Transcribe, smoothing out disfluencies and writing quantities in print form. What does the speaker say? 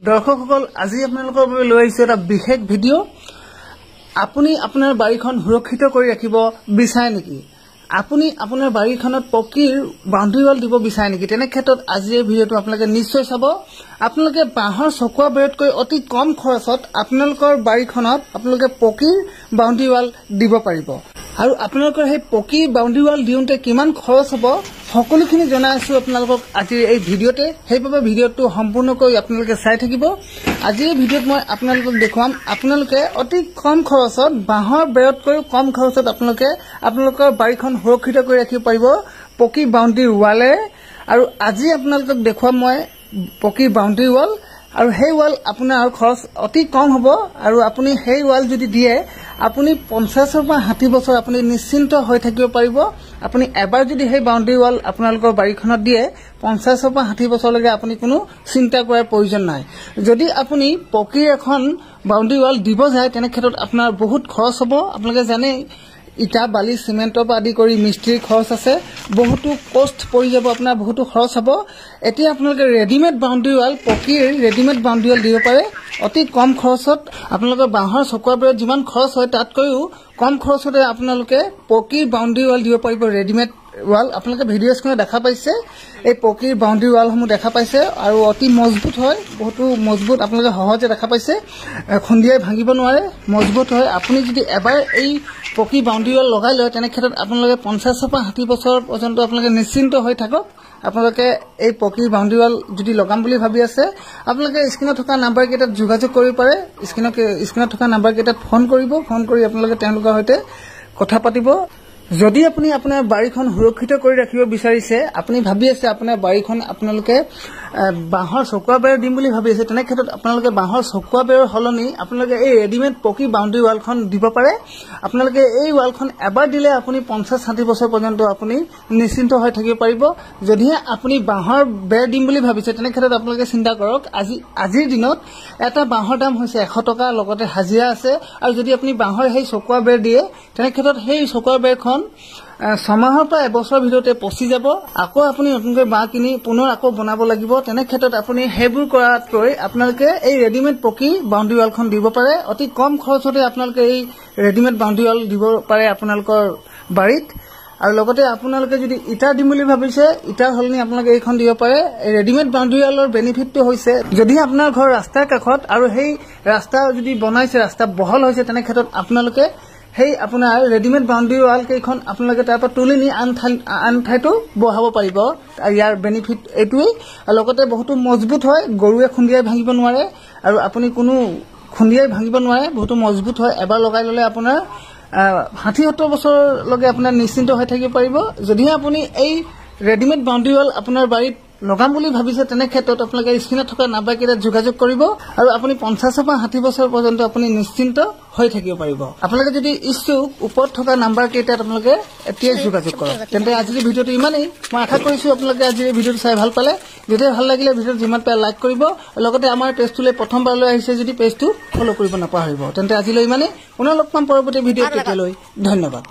দৰ্শকসকল আজি আপোনালোকৰ বাবে লৈ আহিছো এটা বিশেষ ভিডিঅ' আপুনি আপোনাৰ বাৰীখন সুৰক্ষিত কৰি ৰাখিব বিচাৰে নেকি আপুনি আপোনাৰ বাৰীখনত পকীৰ বাউণ্ডাৰী ৱাল দিব বিচাৰে নেকি তেনে ক্ষেত্ৰত আজি এই ভিডিঅ'টো আপোনালোকে নিশ্চয় চাব আপোনালোকে বাঁহৰ চকুৱা বেৰতকৈ অতি কম খৰচত আপোনালোকৰ বাৰীখনত আপোনালোকে পকীৰ বাউণ্ডাৰী ৱাল দিব পাৰিব আৰু আপোনালোকৰ সেই পকী বাউণ্ডাৰী ৱাল দিওঁতে কিমান খৰচ হ'ব সকলোখিনি জনাই আছো আপোনালোকক আজিৰ এই ভিডিঅ'তে সেইবাবে ভিডিঅ'টো সম্পূৰ্ণকৈ আপোনালোকে চাই থাকিব আজি এই ভিডিঅ'ত মই আপোনালোকক দেখুৱাম আপোনালোকে অতি কম খৰচত বাঁহৰ বেৰতকৈ কম খৰচত আপোনালোকৰ বাৰীখন সুৰক্ষিত কৰি ৰাখিব পাৰিব পকী বাউণ্ডাৰী ৱালে আৰু আজি আপোনালোকক দেখুৱাম মই পকী বাউণ্ডাৰী ৱাল আৰু সেই ৱাল আপোনাৰ খৰচ অতি কম হ'ব আৰু আপুনি সেই ৱাল যদি দিয়ে আপুনি 50 পৰা 60 বছৰ আপুনি নিশ্চিন্ত হৈ থাকিব পাৰিব আপুনি এবাৰ যদি সেই বাউণ্ডাৰী ৱাল আপোনালোকৰ বাৰীখনত দিয়ে 50 পৰা 60 বছৰলৈকে আপুনি কোনো চিন্তা কৰাৰ প্ৰয়োজন নাই যদি আপুনি পকীৰ এখন বাউণ্ডাৰী ৱাল দিব যায় তেনে ক্ষেত্ৰত আপোনাৰ বহুত খৰচ হ'ব আপোনালোকে জানে ইটা বালি সিমেন্টৰ পৰা আদি কৰি মিস্ত্ৰীৰ খৰচ আছে বহুতো কষ্ট পৰি যাব আপোনাৰ বহুতো খৰচ হ'ব এতিয়া আপোনালোকে ৰেডিমেড বাউণ্ডাৰী ৱাল পকীৰ ৰেডিমেড বাউণ্ডাৰী ৱাল দিব পাৰে অতি কম খৰচত আপোনালোকৰ বাঁহৰ চকুৱা বেৰত যিমান খৰচ হয় তাতকৈও কম খৰচতে আপোনালোকে পকীৰ বাউণ্ডাৰী ৱাল দিব পাৰিব ৰেডিমেড ৱাল আপোনালোকে ভিডিঅ'ছখনত দেখা পাইছে এই পকীৰ বাউণ্ডাৰী ৱালসমূহ দেখা পাইছে আৰু অতি মজবুত হয় বহুতো মজবুত আপোনালোকে সহজে দেখা পাইছে খুন্দিয়াই ভাঙিব নোৱাৰে মজবুত হয় আপুনি যদি এবাৰ এই পকী বাউণ্ডাৰী ৱাল লগাই লয় তেনে ক্ষেত্ৰত আপোনালোকে 50 পৰা 60 বছৰ পৰ্যন্ত আপোনালোকে নিশ্চিন্ত হৈ থাকক আপোনালোকে এই পকী বাউণ্ডাৰী ৱাল যদি লগাম বুলি ভাবি আছে আপোনালোকে স্ক্ৰিনত থকা নাম্বাৰ কেইটাত যোগাযোগ কৰিব পাৰে স্ক্ৰিনত থকা নাম্বাৰ কেইটাত ফোন কৰি আপোনালোকে তেওঁলোকৰ সৈতে কথা পাতিব যদি আপুনি আপোনাৰ বাৰীখন সুৰক্ষিত কৰি ৰাখিব বিচাৰিছে আপুনি ভাবি আছে আপোনাৰ বাৰীখন আপোনালোকে বাঁহৰ চকুৱা বেৰ দিম বুলি ভাবি আছে তেনে ক্ষেত্ৰত আপোনালোকে বাঁহৰ চকুৱা বেৰৰ হলনি আপোনালোকে এই ৰেডিমেড পকী বাউণ্ডাৰী ৱালখন দিব পাৰে আপোনালোকে এই ৱালখন এবাৰ দিলে আপুনি 50-60 বছৰ পৰ্যন্ত আপুনি নিশ্চিন্ত হৈ থাকিব পাৰিব যদি আপুনি বাঁহৰ বেৰ দিম বুলি ভাবিছে তেনে ক্ষেত্ৰত আপোনালোকে চিন্তা কৰক আজিৰ দিনত এটা বাঁহৰ দাম হৈছে 100 টকা লগতে হাজিৰা আছে আৰু যদি আপুনি বাঁহৰ সেই চকুৱা বেৰ দিয়ে তেনে ক্ষেত্ৰত সেই চকুৱা বেৰখন 6 মাহৰ পৰা এবছৰৰ ভিতৰতে পচি যাব আকৌ আপুনি নতুনকৈ বাঁহ কিনি পুনৰ আকৌ বনাব লাগিব তেনে ক্ষেত্ৰত আপুনি হেবোৰ কৰাতকৈ আপোনালোকে এই ৰেডিমেড পকী বাউণ্ডাৰী ৱালখন দিব পাৰে অতি কম খৰচতে আপোনালোকে এই ৰেডিমেড বাউণ্ডাৰী ৱাল দিব পাৰে আপোনালোকৰ বাৰীত আৰু লগতে আপোনালোকে যদি ইটা দিম বুলি ভাবিছে ইটাৰ হলনি আপোনালোকে এইখন দিব পাৰে এই ৰেডিমেড বাউণ্ডাৰী ৱালৰ বেনিফিটটো হৈছে যদি আপোনাৰ ঘৰ ৰাস্তাৰ কাষত আৰু সেই ৰাস্তা যদি বনাইছে ৰাস্তা বহল হৈছে তেনে ক্ষেত্ৰত আপোনালোকে সেই আপোনাৰ ৰেডিমেড বাউণ্ডাৰী ৱাল কেইখন আপোনালোকে তাৰ পৰা তুলি নি আন ঠাইতো বহাব পাৰিব ইয়াৰ বেনিফিট এইটোৱেই লগতে বহুতো মজবুত হয় গৰুৱে খুন্দিয়াই ভাঙিব নোৱাৰে আৰু আপুনি কোনো খুন্দিয়াই ভাঙিব নোৱাৰে বহুতো মজবুত হয় এবাৰ লগাই ললে আপোনাৰ 60-70 বছৰলৈকে আপোনাৰ নিশ্চিন্ত হৈ থাকিব পাৰিব যদি আপুনি এই ৰেডিমেড বাউণ্ডাৰী ৱাল আপোনাৰ বাৰীত লগাম বুলি ভাবিছে তেনে ক্ষেত্ৰত আপোনালোকে স্ক্ৰিনত থকা নাম্বাৰ কেইটাত যোগাযোগ কৰিব আৰু আপুনি 50 পৰা 60 বছৰ পৰ্যন্ত আপুনি নিশ্চিন্ত হৈ থাকিব পাৰিব আপোনালোকে যদি ইচ্ছুক ওপৰত থকা নাম্বাৰ কেইটাত আপোনালোকে এতিয়া যোগাযোগ কৰক তেন্তে আজিৰ ভিডিঅ'টো ইমানেই মই আশা কৰিছো আপোনালোকে আজিৰ ভিডিঅ'টো চাই ভাল পালে যদি ভাল লাগিলে ভিডিঅ'টো যিমান পাৰে লাইক কৰিব লগতে আমাৰ পেজটোলৈ প্ৰথমবাৰলৈ আহিছে যদি পেজটো ফলো কৰিব নাপাহৰিব তেন্তে আজিলৈ ইমানেই পুনৰ লগ পাম পৰৱৰ্তী ভিডিঅ'ত তেতিয়ালৈ ধন্যবাদ